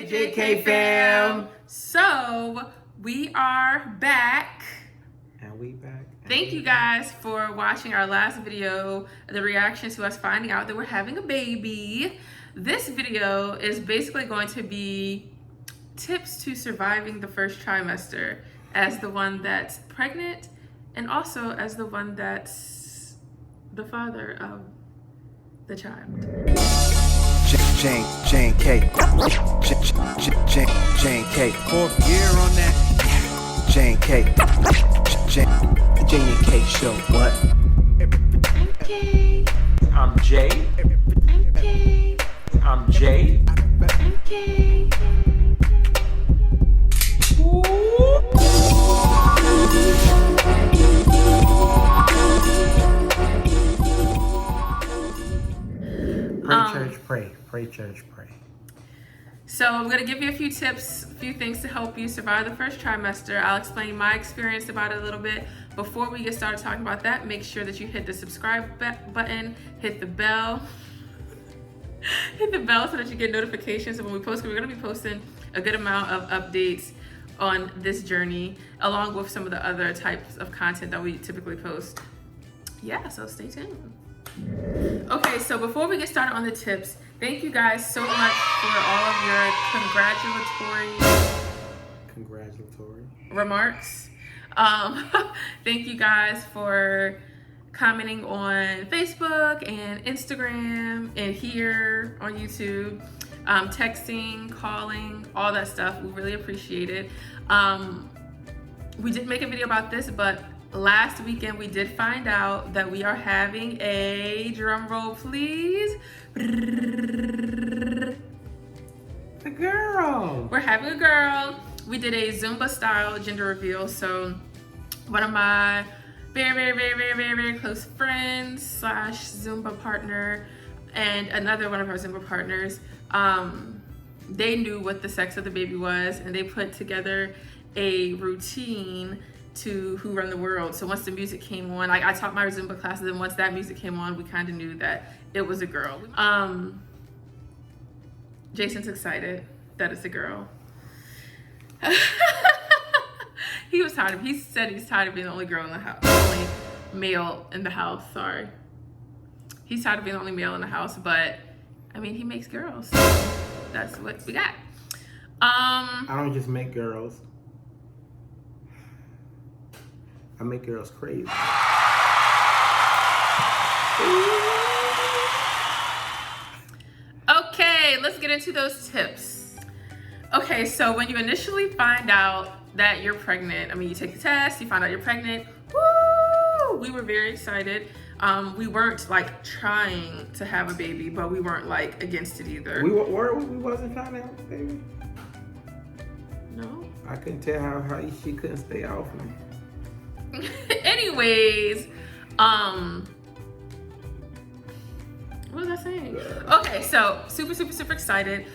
Hey Jay&Kay fam! So we are back. And we back. Thank you guys for watching our last video, the reaction to us finding out that we're having a baby. This video is basically going to be tips to surviving the first trimester as the one that's pregnant and also as the one that's the father of the child. Jay&Kay. Jay&Kay. 4th year on that. Jay&Kay. Jay&Kay show. What? I'm Kay. I'm Jay. I'm Kay. I'm Jay. I'm Kay. Pray church, pray. Pray church, pray. So I'm going to give you a few tips, a few things to help you survive the first trimester. I'll explain my experience about it a little bit. Before we get started talking about that, make sure that you hit the subscribe button, hit the bell. Hit the bell so that you get notifications when we post. We're going to be posting a good amount of updates on this journey, along with some of the other types of content that we typically post. Yeah, so stay tuned. Okay, so before we get started on the tips, thank you guys so much for all of your congratulatory remarks. Thank you guys for commenting on Facebook and Instagram and here on YouTube, texting, calling, all that stuff. We really appreciate it. We did make a video about this, but last weekend we did find out that we are having a, drum roll please, A girl. we're having a girl. We did a Zumba style gender reveal. So one of my very close friends / Zumba partner and another one of our Zumba partners, they knew what the sex of the baby was and they put together a routine to Who Run the World. So once the music came on, like I taught my Zumba classes, and once that music came on, we kind of knew that it was a girl. Jason's excited that it's a girl. He said he's tired of being the only girl in the house, only male in the house, sorry. He's tired of being the only male in the house, but I mean, he makes girls, so that's what we got. I don't just make girls. I make girls crazy. Okay, let's get into those tips. Okay, so when you initially find out that you're pregnant, I mean, you take the test, you find out you're pregnant, woo! We were very excited. We weren't like trying to have a baby, but we weren't like against it either. We wasn't trying to have a baby. No? I couldn't tell how she couldn't stay off me. Anyways, what was I saying? Okay, so super excited.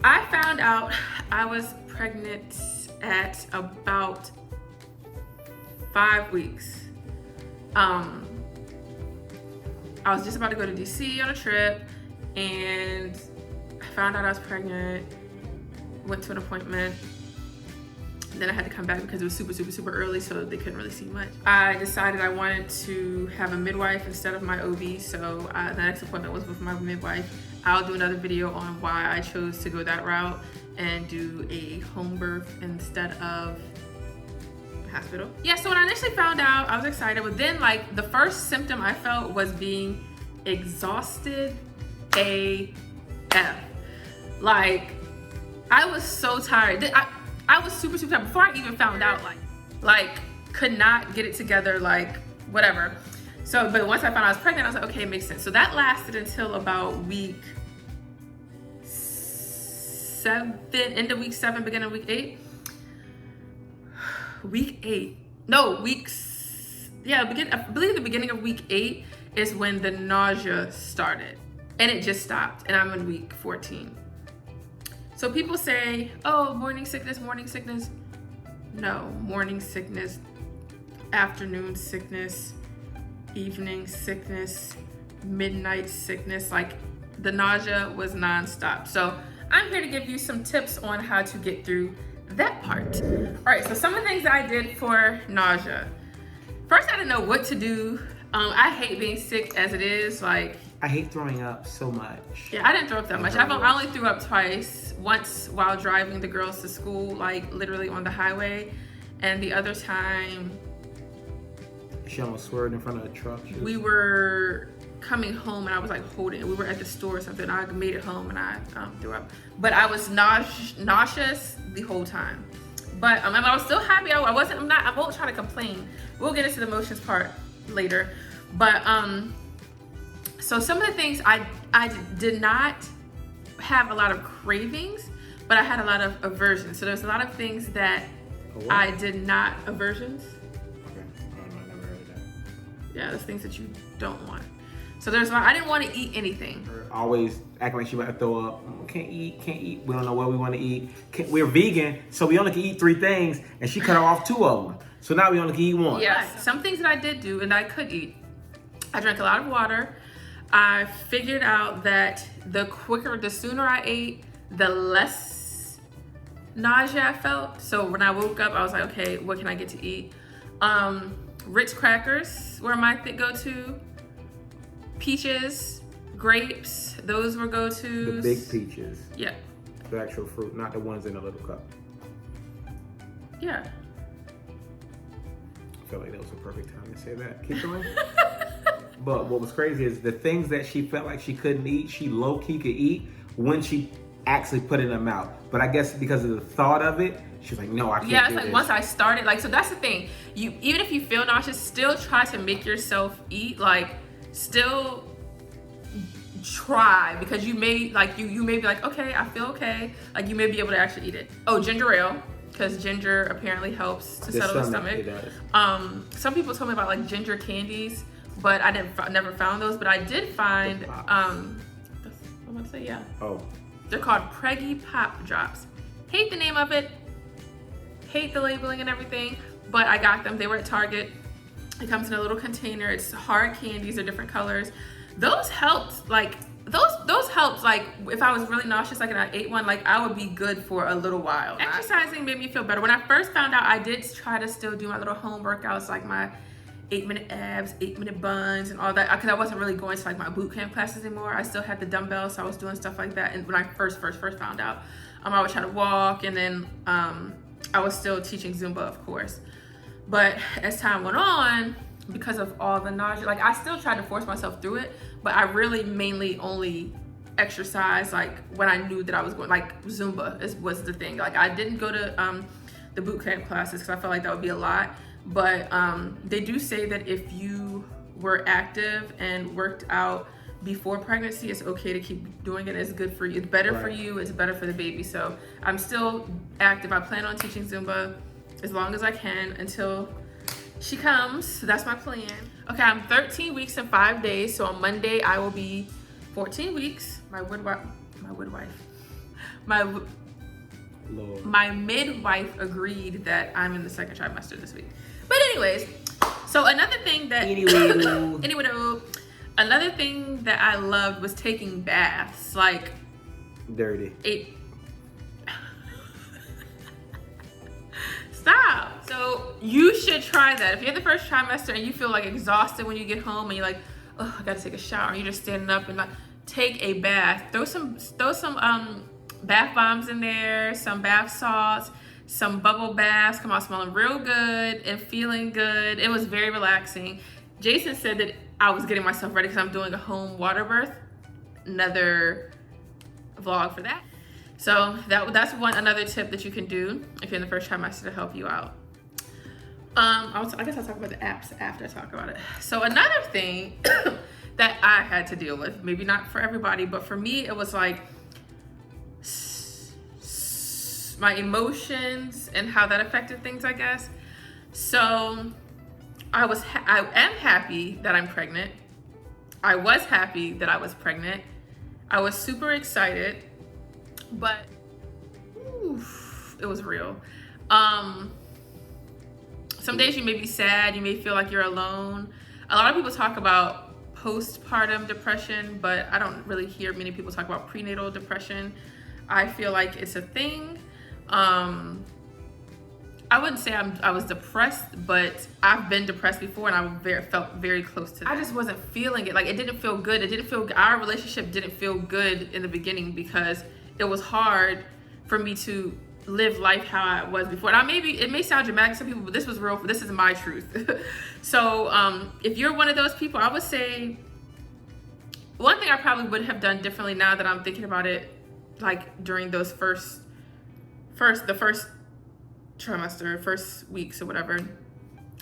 I found out I was pregnant at about 5 weeks. I was just about to go to DC on a trip and I found out I was pregnant, went to an appointment. Then I had to come back because it was super early, so they couldn't really see much. I decided I wanted to have a midwife instead of my OB, so the next appointment was with my midwife. I'll do another video on why I chose to go that route and do a home birth instead of a hospital. Yeah, so when I initially found out, I was excited, but then like the first symptom I felt was being exhausted AF. Like, I was so tired. I was super tired before I even found out, like could not get it together, like whatever. So, but once I found out I was pregnant, I was like, okay, it makes sense. So that lasted until about week 7, end of week 7, beginning of week 8. I believe the beginning of week 8 is when the nausea started and it just stopped and I'm in week 14. So people say, oh, morning sickness. No, morning sickness, afternoon sickness, evening sickness, midnight sickness. Like the nausea was nonstop. So I'm here to give you some tips on how to get through that part. All right, so some of the things that I did for nausea. First, I didn't know what to do. I hate being sick as it is. Like, I hate throwing up so much. yeah, I didn't throw up that much. I only threw up twice. Once while driving the girls to school, like literally on the highway, and the other time She almost swerved in front of a truck. we were coming home and I was like holding it. We were at the store or something. I made it home and I threw up. But I was nauseous the whole time. But I was still happy. I won't try to complain. We'll get into the emotions part later. But so some of the things I did not have a lot of cravings, but I had a lot of aversions. So there's a lot of things that I did not aversions. Okay, I never heard of that. Yeah, there's things that you don't want. So there's a lot. I didn't want to eat anything. Always acting like she about to throw up. Can't eat. We don't know what we want to eat. We're vegan, so we only can eat 3 things, and she cut off 2 of them. So now we only can eat 1. Yes, some things that I did do and I could eat. I drank a lot of water. I figured out that the sooner I ate, the less nausea I felt. So when I woke up, I was like, okay, what can I get to eat? Ritz crackers were my go-to. Peaches, grapes, those were go-tos. The big peaches. Yeah. The actual fruit, not the ones in a little cup. Yeah. I feel like that was a perfect time to say that. Keep going. But what was crazy is the things that she felt like she couldn't eat, she low-key could eat when she actually put it in her mouth. But I guess because of the thought of it, she was like, no, I can't do it's like this. once I started, like, so that's the thing. Even if you feel nauseous, still try to make yourself eat. Like, still try, because you may like you may be like, okay, I feel okay. Like, you may be able to actually eat it. Oh, ginger ale, because ginger apparently helps to settle the stomach. It does. Some people told me about like ginger candies, but I never found those. But I did find I'm gonna say, yeah. Oh. They're called Preggy Pop Drops. Hate the name of it. Hate the labeling and everything, but I got them. They were at Target. It comes in a little container. It's hard candies. They're different colors. Those helped. Like, those helped. Like, if I was really nauseous, like, and I ate one, like, I would be good for a little while. Exercising made me feel better. When I first found out, I did try to still do my little home workouts, like my 8-minute abs, 8-minute buns, and all that, because I wasn't really going to like my boot camp classes anymore. I still had the dumbbells, so I was doing stuff like that. And when I first found out, I would try to walk, and then I was still teaching Zumba, of course. But as time went on, because of all the nausea, like, I still tried to force myself through it, but I really mainly only exercised like when I knew that I was going, like Zumba was the thing. Like, I didn't go to the boot camp classes because I felt like that would be a lot. But they do say that if you were active and worked out before pregnancy, it's okay to keep doing it. It's good for you. It's better for you. It's better for the baby. So I'm still active. I plan on teaching Zumba as long as I can until she comes. So that's my plan. Okay, I'm 13 weeks and 5 days. So on Monday, I will be 14 weeks. My midwife agreed that I'm in the 2nd trimester this week. But anyways, so another thing that another thing that I loved was taking baths. Like, dirty. Stop. So you should try that. If you're in the 1st trimester and you feel like exhausted when you get home and you're like, oh, I gotta take a shower, and you're just standing up and like, take a bath. Throw some bath bombs in there, some bath salts, some bubble baths. Come out smelling real good and feeling good. It was very relaxing. Jason said that I was getting myself ready because I'm doing a home water birth. Another vlog for that. So that's another tip that you can do if you're in the 1st trimester to help you out. I guess I'll talk about the apps after I talk about it. So another thing that I had to deal with, maybe not for everybody, but for me, it was like my emotions and how that affected things, I guess. So I am happy that I'm pregnant. I was happy that I was pregnant. I was super excited, but it was real. Some days you may be sad, you may feel like you're alone. A lot of people talk about postpartum depression, but I don't really hear many people talk about prenatal depression. I feel like it's a thing. I wouldn't say I was depressed, but I've been depressed before, and I felt very close to that. I just wasn't feeling it. Like, it didn't feel good. Our relationship didn't feel good in the beginning because it was hard for me to live life how I was before. Now, maybe it may sound dramatic to some people, but this was real. This is my truth. So, if you're one of those people, I would say one thing I probably would have done differently now that I'm thinking about it, like during those the first trimester, first weeks or whatever,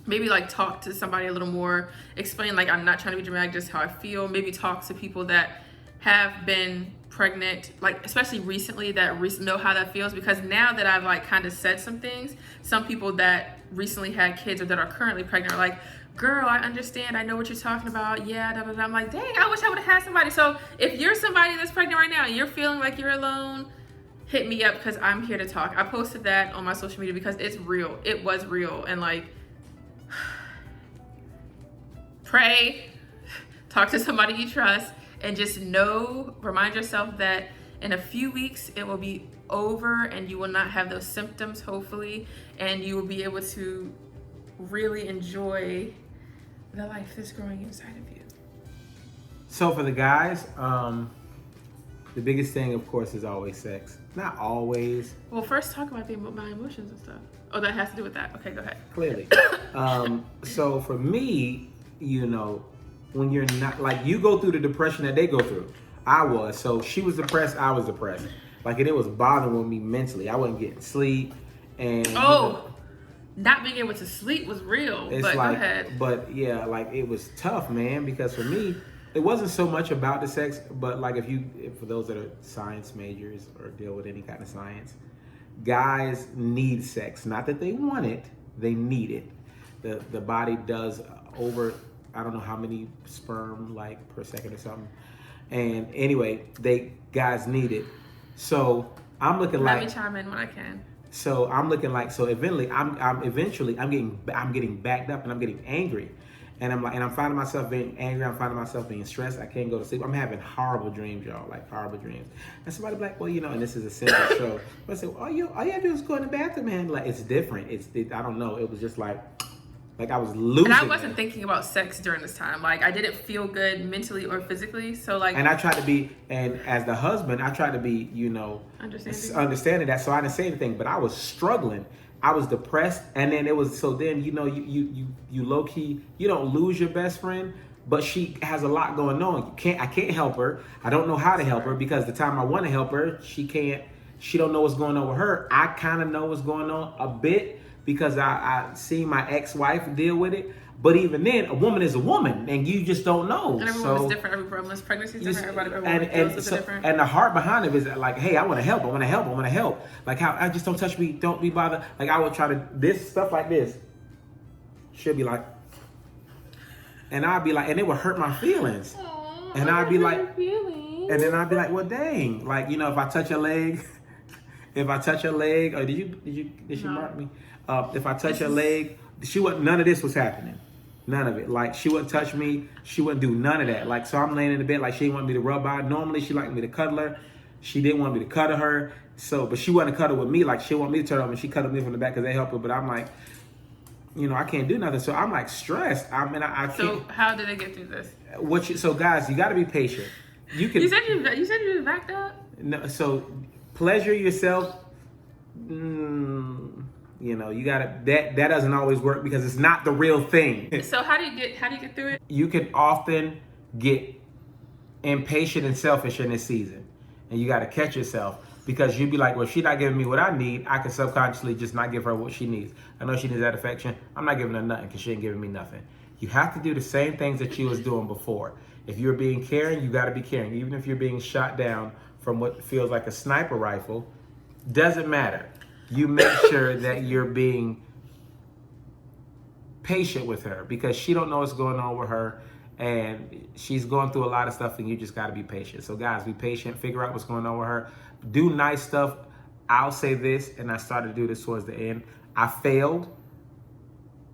maybe like talk to somebody a little more, explain like I'm not trying to be dramatic, just how I feel. Maybe talk to people that have been pregnant, like especially recently, that know how that feels, because now that I've like kind of said some things, some people that recently had kids or that are currently pregnant are like, girl, I understand, I know what you're talking about, yeah, da, da, da. I'm like, dang, I wish I would have had somebody. So if you're somebody that's pregnant right now and you're feeling like you're alone, hit me up, because I'm here to talk. I posted that on my social media because it's real. It was real. And like, pray, talk to somebody you trust, and just remind yourself that in a few weeks it will be over and you will not have those symptoms, hopefully, and you will be able to really enjoy the life that's growing inside of you. So for the guys, the biggest thing, of course, is always sex. Not always. Well, first talk about my emotions and stuff. Oh, that has to do with that. Okay, go ahead. Clearly. So for me, you know, when you're not, like, you go through the depression that they go through. I was. So she was depressed, I was depressed. Like, it was bothering me mentally. I wasn't getting sleep. And not being able to sleep was real. It's but like, go ahead. But yeah, like, it was tough, man, because for me, it wasn't so much about the sex, but like for those that are science majors or deal with any kind of science, guys need sex. Not that they want it, they need it. The body does over, I don't know how many sperm like per second or something. And anyway, guys need it. So I'm looking like. Let me chime in when I can. So I'm looking like, so eventually I'm getting backed up and I'm getting angry. And I'm finding myself being angry. I'm finding myself being stressed. I can't go to sleep. I'm having horrible dreams, y'all, like horrible dreams. And somebody be like, well, you know, and this is a simple show. But I say, well, all you have to do is go in the bathroom, man. Like, it's different. I don't know. It was just like I was losing. And I wasn't thinking about sex during this time. Like, I didn't feel good mentally or physically. So like. And I tried to be, and as the husband, I tried to be, you know, understanding that. So I didn't say anything, but I was struggling. I was depressed, and then you know, you low key, you don't lose your best friend, but she has a lot going on. I can't help her. I don't know how to help her, because the time I want to help her, she don't know what's going on with her. I kind of know what's going on a bit because I see my ex-wife deal with it. But even then, a woman is a woman, and you just don't know. And every woman's different. Every woman's pregnancy is different. Everybody different. And the heart behind it is like, hey, I want to help. I want to help. I want to help. Like, how I just don't touch me. Don't be bothered. Like, I would try to this stuff like this. She'll be like, and I'd be like, and it would hurt my feelings. Aww, and I'd be like, and then I'd be like, well, dang. Like, you know, if I touch her leg, or did she mark me? If I touch her leg, none of this was happening. None of it. Like, she wouldn't touch me. She wouldn't do none of that. Like, so I'm laying in the bed, like, she didn't want me to rub on. Normally, she liked me to cuddle her. She didn't want me to cuddle her. So, but she wasn't cuddle with me. Like, she wanted me to turn over, and she cuddled me from the back because they help her. But I'm like, you know, I can't do nothing. So I'm like stressed. I can't. So how did I get through this? So guys, you got to be patient. You said you were backed up? No. So pleasure yourself. You know, you gotta, that doesn't always work because it's not the real thing. So how do you get through it? You can often get impatient and selfish in this season, and you gotta catch yourself, because you'd be like, well, if she's not giving me what I need, I can subconsciously just not give her what she needs. I know she needs that affection. I'm not giving her nothing because she ain't giving me nothing. You have to do the same things that you was doing before. If you're being caring, you gotta be caring. Even if you're being shot down from what feels like a sniper rifle, doesn't matter. You make sure that you're being patient with her, because she don't know what's going on with her, and she's going through a lot of stuff, and you just got to be patient. So guys, be patient, figure out what's going on with her, do nice stuff. I'll say this, and I started to do this towards the end. I failed,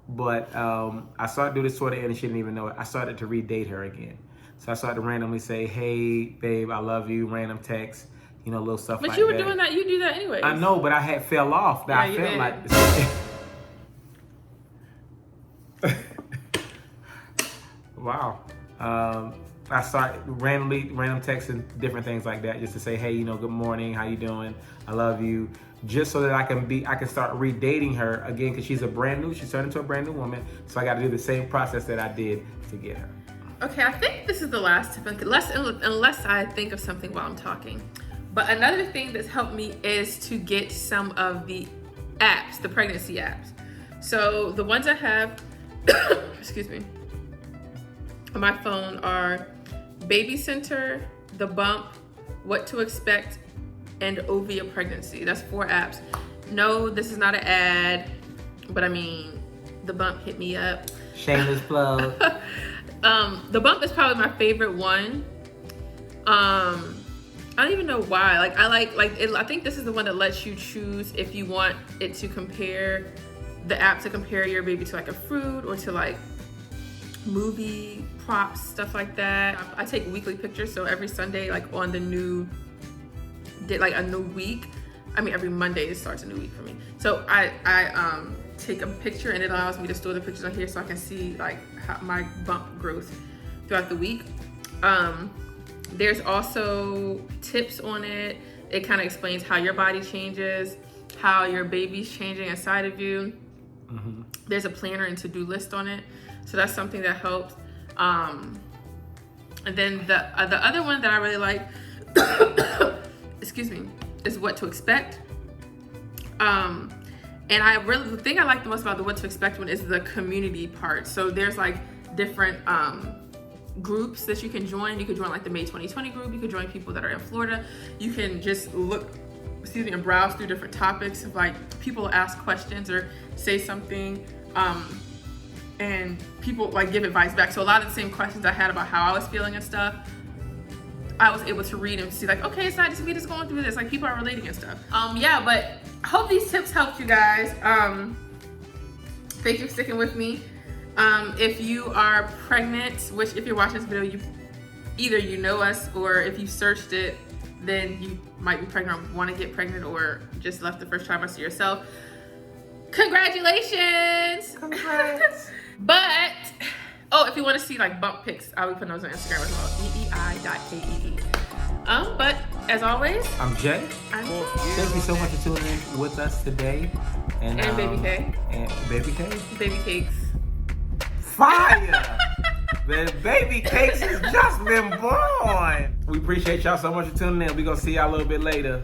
but I started to do this toward the end, and she didn't even know it. I started to re-date her again. So I started to randomly say, hey, babe, I love you, random text. little stuff But like you were that. doing that. You do that anyway. I know, but I had fell off. That Yeah, you I felt did. like. Wow. I start random texting, different things like that, just to say, hey, good morning, how you doing? I love you. Just so that I can start redating her again, because she's turned into a brand new woman. So I got to do the same process that I did to get her. Okay, I think this is the last tip, unless I think of something while I'm talking. But another thing that's helped me is to get some of the apps, the pregnancy apps. So the ones I have, excuse me, on my phone are Baby Center, The Bump, What to Expect, and Ovia Pregnancy. That's 4 apps. No, this is not an ad, but I mean, The Bump hit me up. Shameless plug. The Bump is probably my favorite one. I don't even know why. I think this is the one that lets you choose if you want it to compare the app to compare your baby to like a fruit or to like movie props, stuff like that. I take weekly pictures, so every Sunday, like on the new a new week. I mean, every Monday it starts a new week for me. So I take a picture, and it allows me to store the pictures on here so I can see like how my bump growth throughout the week. There's also tips on it. It kind of explains how your body changes, how your baby's changing inside of you. Mm-hmm. There's a planner and to-do list on it, so that's something that helps. And then the other one that I really like, excuse me, is What to Expect. And the thing I like the most about the What to Expect one is the community part. So there's like different groups that you can join. You could join like the May 2020 group. You could join people that are in Florida. You can just and browse through different topics of like people ask questions or say something. And people like give advice back. So a lot of the same questions I had about how I was feeling and stuff, I was able to read and see like, okay, it's not just me that's going through this. Like people are relating and stuff. Yeah, but I hope these tips helped you guys. Thank you for sticking with me. If you are pregnant, which if you're watching this video, either you know us, or if you searched it, then you might be pregnant or want to get pregnant, or just left the first trimester yourself. Congratulations! Congrats. But, if you want to see like bump pics, I'll be putting those on Instagram as well, EEI.KEE. But as always, I'm Jay. Thank you so much for tuning in with us today. And Baby K. And Baby K? Baby Cakes. Fire! The Baby Cakes has just been born. We appreciate y'all so much for tuning in. We're going to see y'all a little bit later.